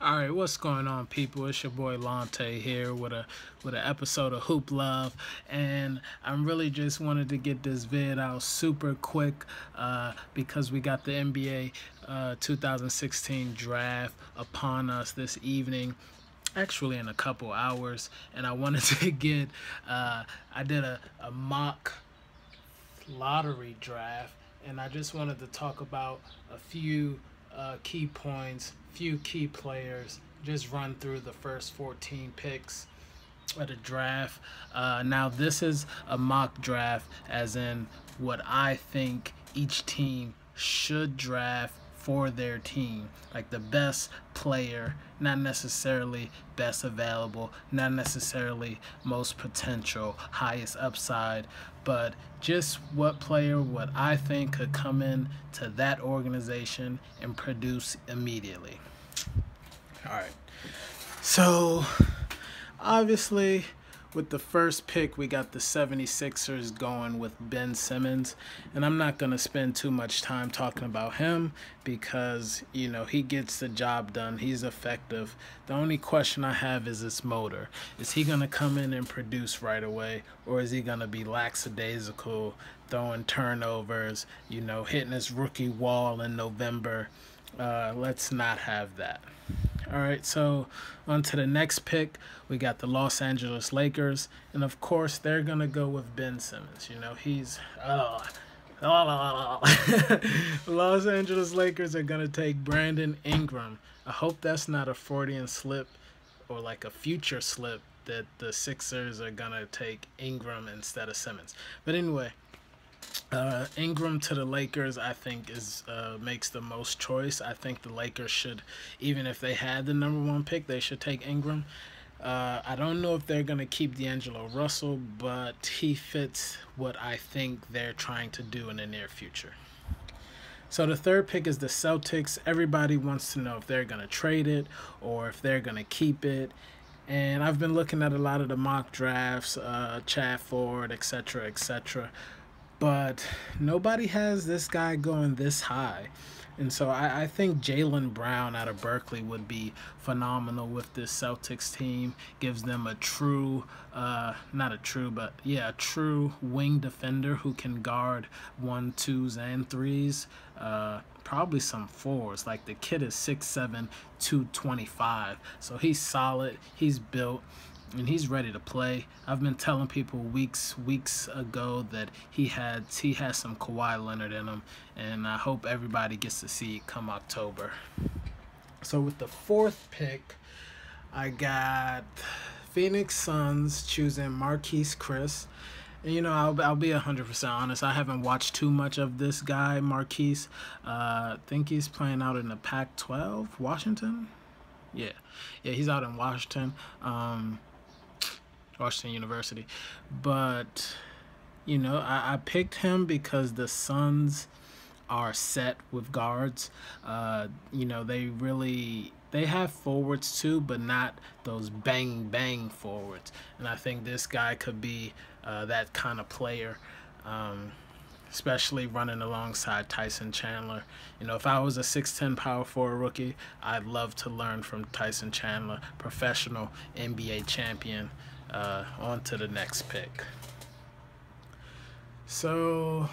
All right, what's going on, people? It's your boy Lante here with an episode of Hoop Love, and I'm really just wanted to get this vid out super quick because we got the NBA 2016 draft upon us this evening, actually in a couple hours, and I wanted to get I did a mock lottery draft, and I just wanted to talk about a few key points, few key players, just run through the first 14 picks of the draft. Now, this is a mock draft, as in what I think each team should draft for their team. Like the best player, not necessarily best available, not necessarily most potential, highest upside, but just what player what I think could come in to that organization and produce immediately. All right. So, obviously, with the first pick, we got the 76ers going with Ben Simmons. And I'm not going to spend too much time talking about him because, he gets the job done. He's effective. The only question I have is his motor. Is he going to come in and produce right away? Or is he going to be lackadaisical, throwing turnovers, hitting his rookie wall in November? Let's not have that. All right, so on to the next pick. We got the Los Angeles Lakers, and of course, they're going to go with Ben Simmons. He's. Los Angeles Lakers are going to take Brandon Ingram. I hope that's not a Freudian slip or like a future slip that the Sixers are going to take Ingram instead of Simmons. But anyway, Ingram to the Lakers, I think, is makes the most choice. I think the Lakers should, even if they had the number one pick, they should take Ingram. I don't know if they're going to keep D'Angelo Russell, but he fits what I think they're trying to do in the near future. So the third pick is the Celtics. Everybody wants to know if they're going to trade it or if they're going to keep it. And I've been looking at a lot of the mock drafts, Chad Ford, etc., etc., but nobody has this guy going this high. And so I think Jaylen Brown out of Berkeley would be phenomenal with this Celtics team. Gives them a true, not a true, but yeah, a true wing defender who can guard 1, 2s, and 3s. Probably some 4s. Like the kid is 6'7", 225. So he's solid. He's built. And he's ready to play. I've been telling people weeks ago that he has some Kawhi Leonard in him, and I hope everybody gets to see it come October. So with the fourth pick, I got Phoenix Suns choosing Marquise Chris. And I'll be 100% honest. I haven't watched too much of this guy, Marquise. I think he's playing out in the Pac-12, Washington. Yeah, he's out in Washington. Washington University. But, I picked him because the Suns are set with guards. They have forwards too, but not those bang forwards. And I think this guy could be that kind of player. Especially running alongside Tyson Chandler. If I was a 6'10" power forward rookie, I'd love to learn from Tyson Chandler, professional NBA champion. On to the next pick. So,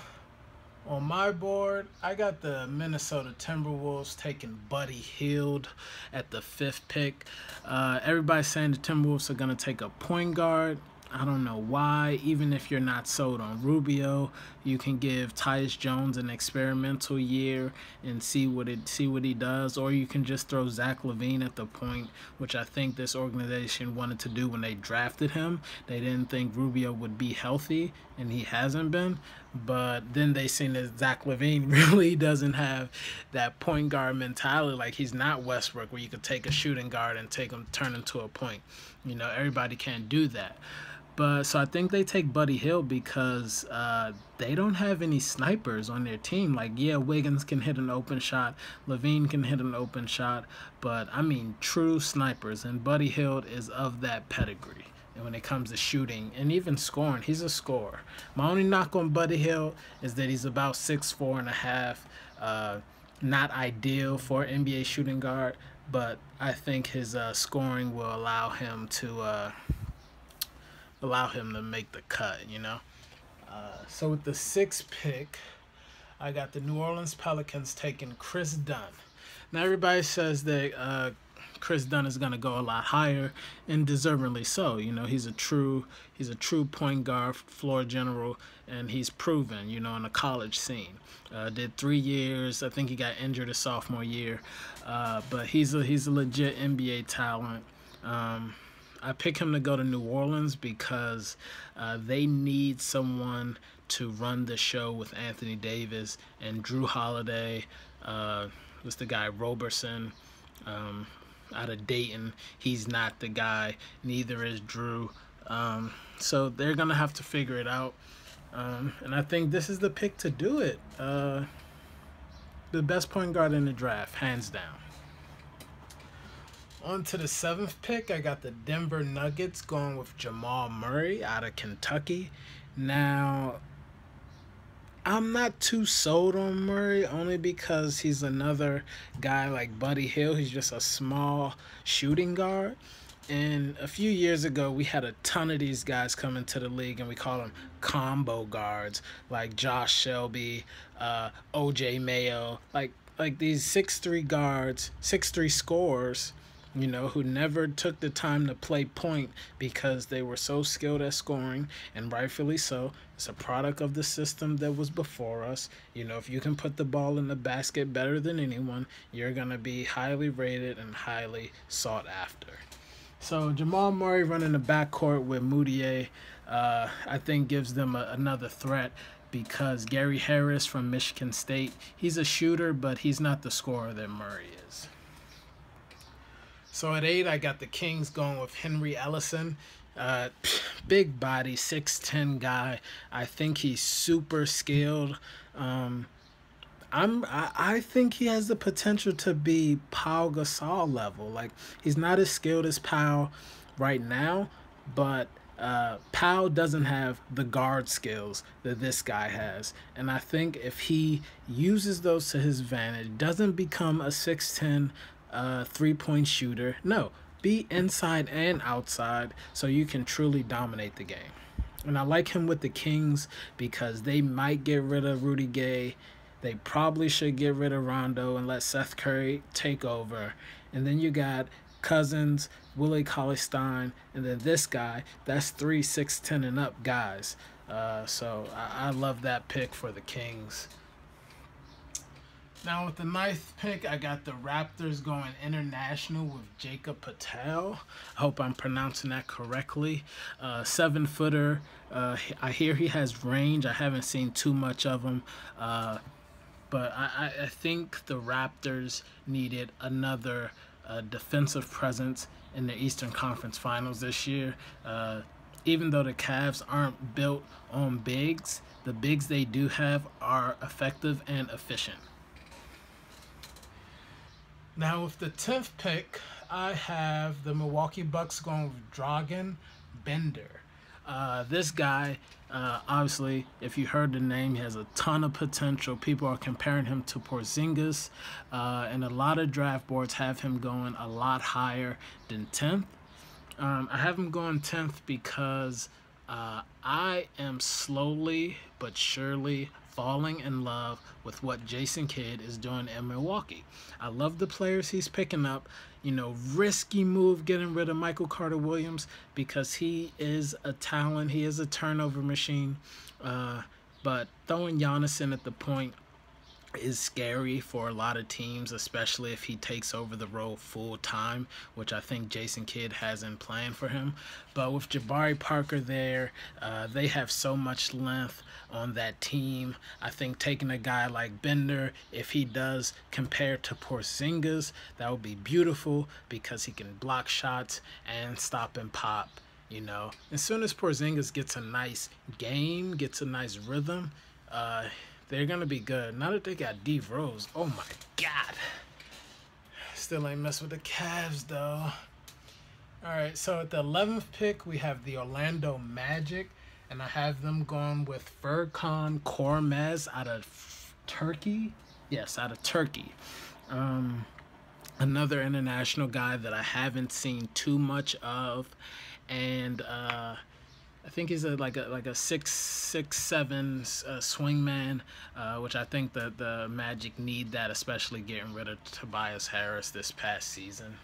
on my board, I got the Minnesota Timberwolves taking Buddy Hield at the 5th pick. Everybody's saying the Timberwolves are going to take a point guard. I don't know why. Even if you're not sold on Rubio, you can give Tyus Jones an experimental year and see what he does, or you can just throw Zach LaVine at the point, which I think this organization wanted to do when they drafted him. They didn't think Rubio would be healthy, and he hasn't been. But then they seen that Zach LaVine really doesn't have that point guard mentality. Like, he's not Westbrook, where you could take a shooting guard and turn into a point. Everybody can't do that. But so I think they take Buddy Hield because they don't have any snipers on their team. Like, yeah, Wiggins can hit an open shot, LaVine can hit an open shot, but I mean true snipers. And Buddy Hield is of that pedigree. And when it comes to shooting and even scoring, he's a scorer. My only knock on Buddy Hield is that he's about 6'4" and a half. Not ideal for an NBA shooting guard, but I think his scoring will allow him to make the cut. So with the sixth pick, I got the New Orleans Pelicans taking Chris Dunn. Now everybody says that Chris Dunn is going to go a lot higher, and deservingly so. He's a true point guard, floor general, and he's proven. In the college scene. Did 3 years. I think he got injured his sophomore year, but he's a legit NBA talent. I pick him to go to New Orleans because they need someone to run the show with Anthony Davis and Drew Holiday. Was the guy Roberson out of Dayton? He's not the guy. Neither is Drew. So they're gonna have to figure it out. And I think this is the pick to do it. The best point guard in the draft, hands down. On to the seventh pick, I got the Denver Nuggets going with Jamal Murray out of Kentucky. Now, I'm not too sold on Murray, only because he's another guy like Buddy Hield. He's just a small shooting guard. And a few years ago, we had a ton of these guys come into the league, and we call them combo guards, like Josh Shelby, OJ Mayo, like these 6'3" guards, 6'3" scorers, who never took the time to play point because they were so skilled at scoring, and rightfully so. It's a product of the system that was before us. If you can put the ball in the basket better than anyone, you're going to be highly rated and highly sought after. So Jamal Murray running the backcourt with Moutier, I think gives them another threat, because Gary Harris from Michigan State, he's a shooter, but he's not the scorer that Murray is. So at 8, I got the Kings going with Henry Ellison. Big body, 6'10" guy. I think he's super skilled. I think he has the potential to be Pau Gasol level. Like, he's not as skilled as Pau right now, but Pau doesn't have the guard skills that this guy has. And I think if he uses those to his advantage, doesn't become a 6'10" three-point shooter. No, be inside and outside so you can truly dominate the game. And I like him with the Kings because they might get rid of Rudy Gay. They probably should get rid of Rondo and let Seth Curry take over. And then you got Cousins, Willie Cauley-Stein, and then this guy. That's 3 6'10" and up guys. So I love that pick for the Kings. Now with the 9th pick, I got the Raptors going international with Jacob Patel. I hope I'm pronouncing that correctly. 7-footer. I hear he has range. I haven't seen too much of him. But I think the Raptors needed another defensive presence in the Eastern Conference Finals this year. Even though the Cavs aren't built on bigs, the bigs they do have are effective and efficient. Now with the 10th pick, I have the Milwaukee Bucks going with Dragan Bender. This guy, obviously, if you heard the name, he has a ton of potential. People are comparing him to Porzingis, and a lot of draft boards have him going a lot higher than 10th. I have him going 10th because I am slowly but surely falling in love with what Jason Kidd is doing in Milwaukee. I love the players he's picking up. Risky move getting rid of Michael Carter-Williams because he is a talent. He is a turnover machine. But throwing Giannis in at the point is scary for a lot of teams, especially if he takes over the role full time, which I think Jason Kidd has in plan for him. But with Jabari Parker there, they have so much length on that team. I think taking a guy like Bender, if he does compare to Porzingis, that would be beautiful because he can block shots and stop and pop. As soon as Porzingis gets a nice game, gets a nice rhythm, they're going to be good. Now that they got D Rose, oh my God. Still ain't mess with the Cavs, though. All right, so at the 11th pick, we have the Orlando Magic, and I have them going with Furkan Korkmaz out of Turkey. Yes, out of Turkey. Another international guy that I haven't seen too much of, and I think he's a 6'7" swingman, which I think that the Magic need that, especially getting rid of Tobias Harris this past season.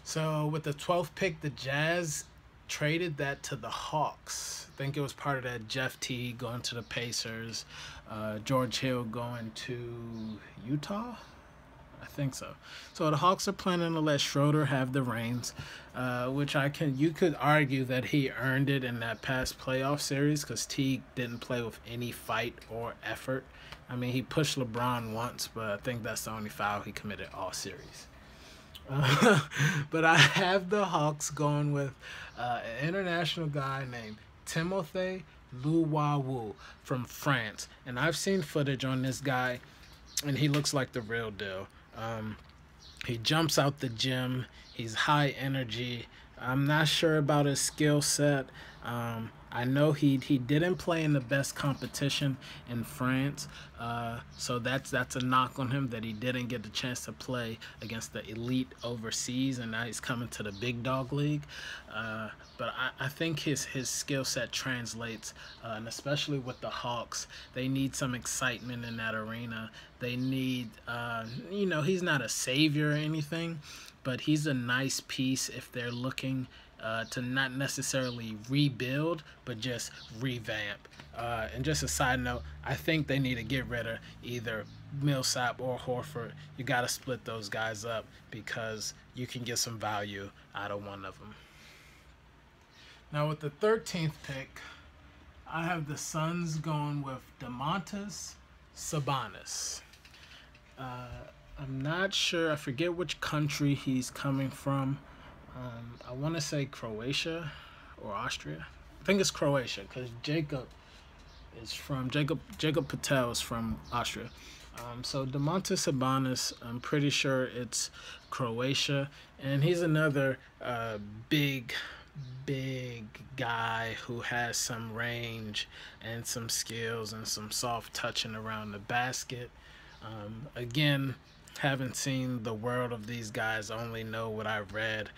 So with the 12th pick, the Jazz traded that to the Hawks. I think it was part of that Jeff Teague going to the Pacers, George Hill going to Utah. I think so. So the Hawks are planning to let Schroeder have the reins, which you could argue that he earned it in that past playoff series because Teague didn't play with any fight or effort. I mean, he pushed LeBron once, but I think that's the only foul he committed all series. But I have the Hawks going with an international guy named Timothé Luwawu from France. And I've seen footage on this guy, and he looks like the real deal. He jumps out the gym. He's high energy. I'm not sure about his skill set. I know he didn't play in the best competition in France, so that's a knock on him that he didn't get the chance to play against the elite overseas, and now he's coming to the big dog league. But I think his skill set translates, and especially with the Hawks, they need some excitement in that arena. They need, he's not a savior or anything, but he's a nice piece if they're looking to not necessarily rebuild, but just revamp. And just a side note, I think they need to get rid of either Millsap or Horford. You got to split those guys up because you can get some value out of one of them. Now with the 13th pick, I have the Suns going with Domantas Sabonis. I'm not sure. I forget which country he's coming from. I want to say Croatia or Austria. I think it's Croatia because Jacob Patel is from Austria. So Domantas Sabonis, I'm pretty sure it's Croatia, and he's another big guy who has some range and some skills and some soft touching around the basket. Again, haven't seen the world of these guys, only know what I've read.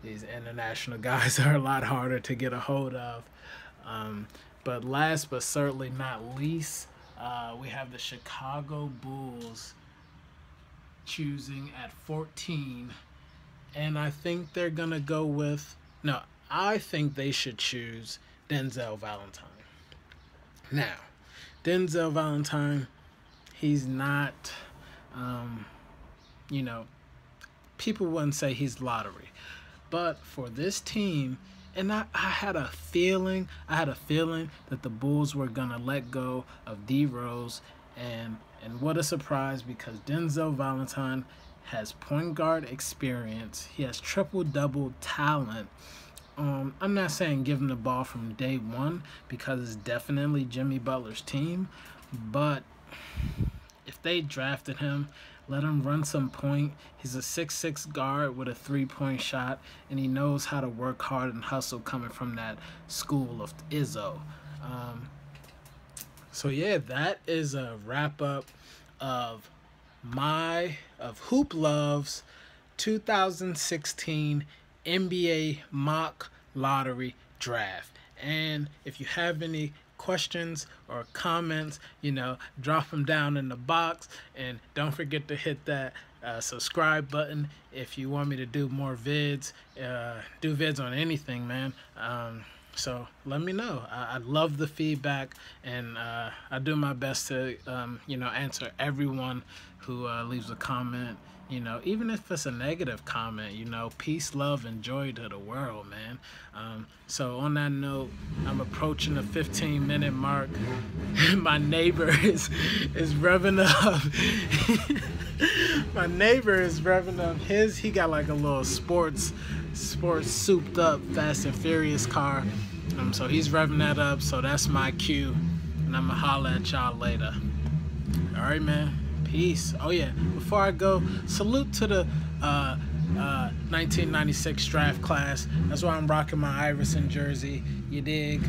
These international guys are a lot harder to get a hold of. But last but certainly not least, we have the Chicago Bulls choosing at 14. And I think they're going to go with... No, I think they should choose Denzel Valentine. Now, Denzel Valentine, he's not... people wouldn't say he's lottery, but for this team, and I had a feeling that the Bulls were gonna let go of D Rose, and what a surprise, because Denzel Valentine has point guard experience. He has triple-double talent. I'm not saying give him the ball from day one because it's definitely Jimmy Butler's team, but if they drafted him, let him run some point. He's a 6'6" guard with a three-point shot, and he knows how to work hard and hustle coming from that school of Izzo. So yeah, that is a wrap-up of Hoop Love's 2016 NBA mock lottery draft. And if you have any questions or comments, drop them down in the box, and don't forget to hit that subscribe button if you want me to do more vids, do vids on anything, man. So let me know. I love the feedback, and I do my best to answer everyone who leaves a comment. Even if it's a negative comment, peace, love, and joy to the world, man. So on that note, I'm approaching the 15-minute mark. My neighbor is revving up. My neighbor is revving up his. He got like a little sports souped up Fast and Furious car. So he's revving that up. So that's my cue, and I'm gonna holler at y'all later. All right, man. Peace. Oh yeah, before I go, salute to the 1996 draft class. That's why I'm rocking my Iverson jersey. You dig?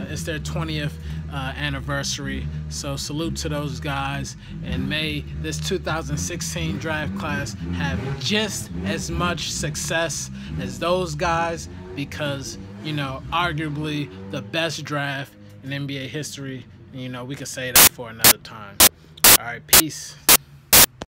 It's their 20th anniversary. So salute to those guys. And may this 2016 draft class have just as much success as those guys, because, you know, arguably the best draft in NBA history. You know, we could say that for another time. All right, peace.